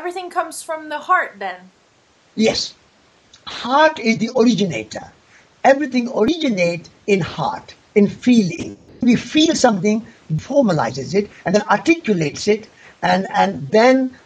everything comes from the heart then? Yes. Heart is the originator. Everything originates in heart, in feeling. We feel something, formalizes it, and then articulates it, and then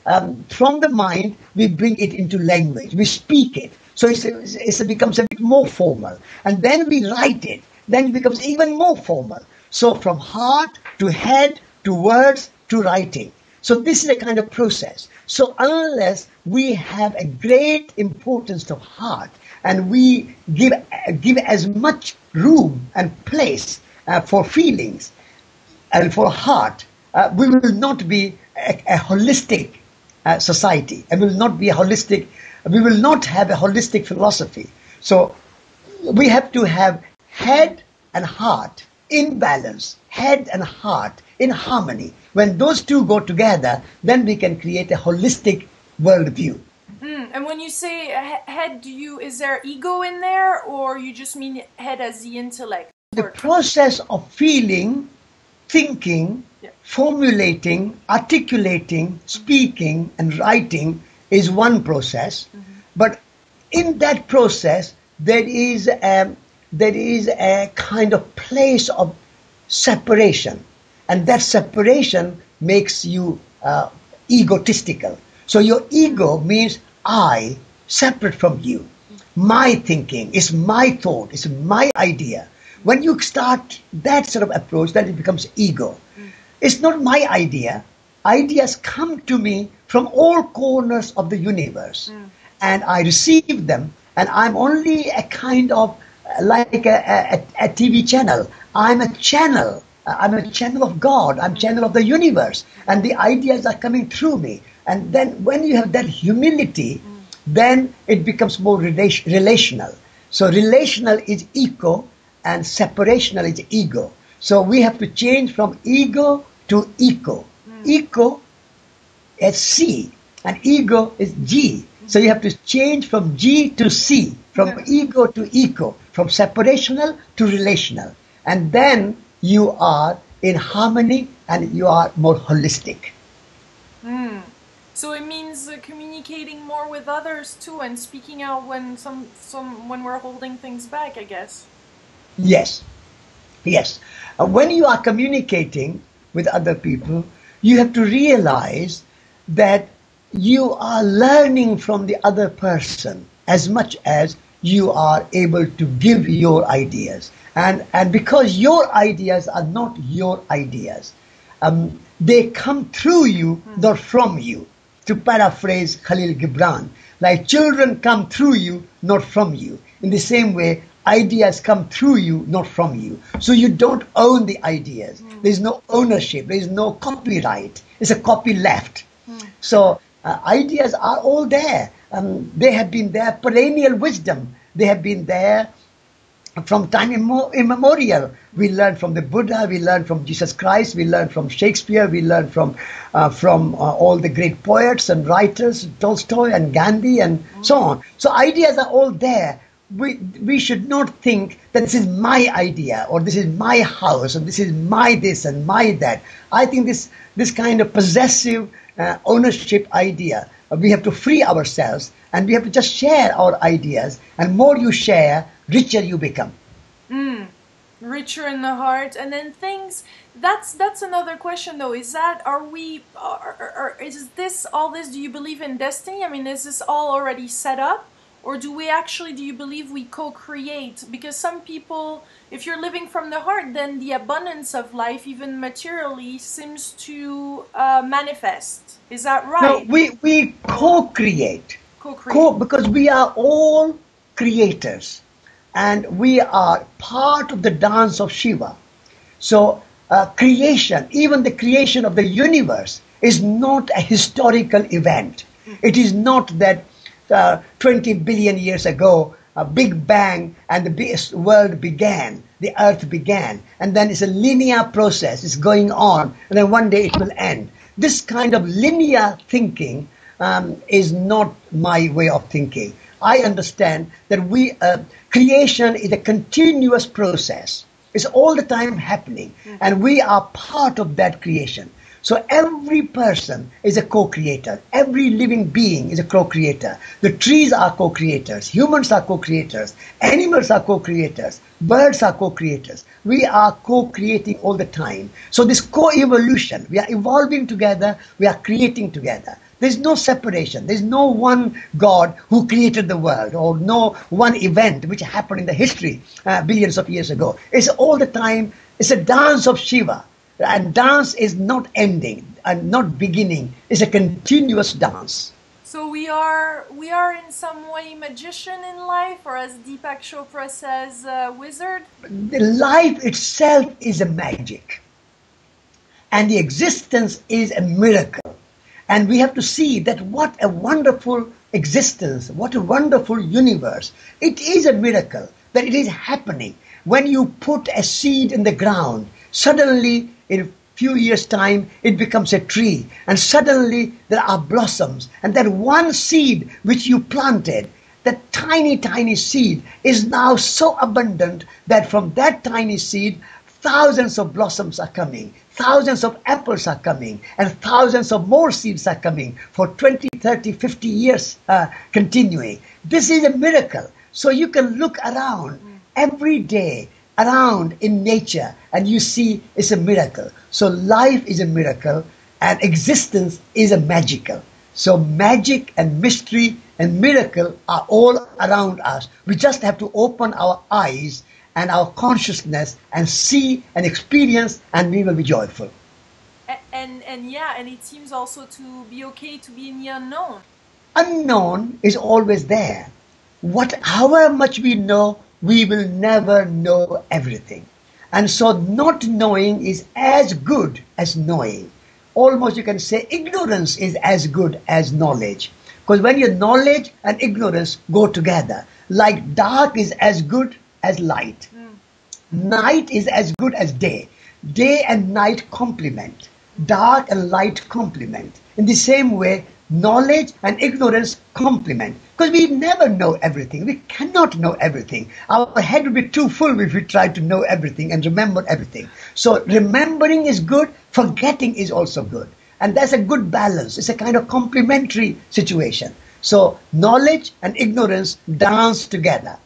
from the mind we bring it into language. We speak it. So it becomes a bit more formal. And then we write it. Then it becomes even more formal. So from heart to head to words to writing. So this is a kind of process. So unless we have a great importance to heart and we give as much room and place for feelings and for heart, we will not be a holistic society. And we will not have a holistic philosophy. So we have to have head and heart in balance, head and heart in harmony. When those two go together, then we can create a holistic worldview. And when you say head, is there ego in there, or you just mean head as the intellect? The process of feeling, thinking, formulating, articulating, speaking, and writing is one process. But in that process, there is a kind of place of separation. And that separation makes you egotistical. So your ego means I, separate from you. My thinking is my thought, is my idea. When you start that sort of approach, then it becomes ego. It's not my idea. Ideas come to me from all corners of the universe. And I receive them, and I'm only a kind of like a TV channel. I'm a channel. I'm a channel of God. I'm a channel of the universe. And the ideas are coming through me. And then when you have that humility, then it becomes more relational. So relational is ego and separational is ego. So we have to change from ego to eco. Eco is C and ego is G. So you have to change from G to C, from ego to eco, from separational to relational. And then you are in harmony and you are more holistic. So it means communicating more with others too, and speaking out when when we're holding things back, I guess. Yes. When you are communicating with other people, you have to realize that you are learning from the other person as much as you are able to give your ideas. And because your ideas are not your ideas, they come through you, not from you. To paraphrase Khalil Gibran, like children come through you, not from you. In the same way, ideas come through you, not from you. So you don't own the ideas. There's no ownership. There's no copyright. It's a copyleft. So ideas are all there. They have been there, perennial wisdom. They have been there from time immemorial. We learn from the Buddha, we learn from Jesus Christ, we learn from Shakespeare, we learn from all the great poets and writers, Tolstoy and Gandhi and so on. So ideas are all there. We should not think that this is my idea or this is my house or this is my this and my that. I think this kind of possessive ownership idea, we have to free ourselves and we have to just share our ideas, and more you share, richer you become. Richer in the heart. And then that's another question though, is that is this all this, do you believe in destiny? I mean, is this all already set up, or do you believe we co-create? Because some people, if you're living from the heart, then the abundance of life, even materially, seems to manifest. Is that right? No, we co-create. Because we are all creators. And we are part of the dance of Shiva. So creation, even the creation of the universe, is not a historical event. It is not that 20 billion years ago, a big bang and the world began, the earth began. And then it's a linear process, it's going on, and then one day it will end. This kind of linear thinking is not my way of thinking. I understand that creation is a continuous process. It's all the time happening, and we are part of that creation. So every person is a co-creator. Every living being is a co-creator. The trees are co-creators. Humans are co-creators. Animals are co-creators. Birds are co-creators. We are co-creating all the time. So this co-evolution, we are evolving together, we are creating together. There's no separation. There's no one God who created the world, or no one event which happened in the history billions of years ago. It's all the time, it's a dance of Shiva. And dance is not ending and not beginning. It's a continuous dance. So we are in some way magician in life, or as Deepak Chopra says, wizard. The life itself is a magic. And the existence is a miracle. And we have to see that what a wonderful existence, what a wonderful universe. It is a miracle that it is happening. When you put a seed in the ground, suddenly in a few years' time, it becomes a tree. And suddenly there are blossoms. And that one seed which you planted, that tiny, tiny seed is now so abundant that from that tiny seed, thousands of blossoms are coming, thousands of apples are coming, and thousands of more seeds are coming for 20, 30, 50 years continuing. This is a miracle. So you can look around every day, around in nature, and you see it's a miracle. So life is a miracle, and existence is a magical. So magic and mystery and miracle are all around us. We just have to open our eyes and our consciousness and see and experience, and we will be joyful. And yeah, and it seems also to be okay to be in the unknown. Unknown is always there. However much we know, we will never know everything. And so not knowing is as good as knowing. Almost you can say ignorance is as good as knowledge. Because when your knowledge and ignorance go together, like dark is as good as light. Night is as good as day. Day and night complement. Dark and light complement. In the same way, knowledge and ignorance complement. Because we never know everything. We cannot know everything. Our head would be too full if we tried to know everything and remember everything. So remembering is good, forgetting is also good. And that's a good balance. It's a kind of complementary situation. So knowledge and ignorance dance together.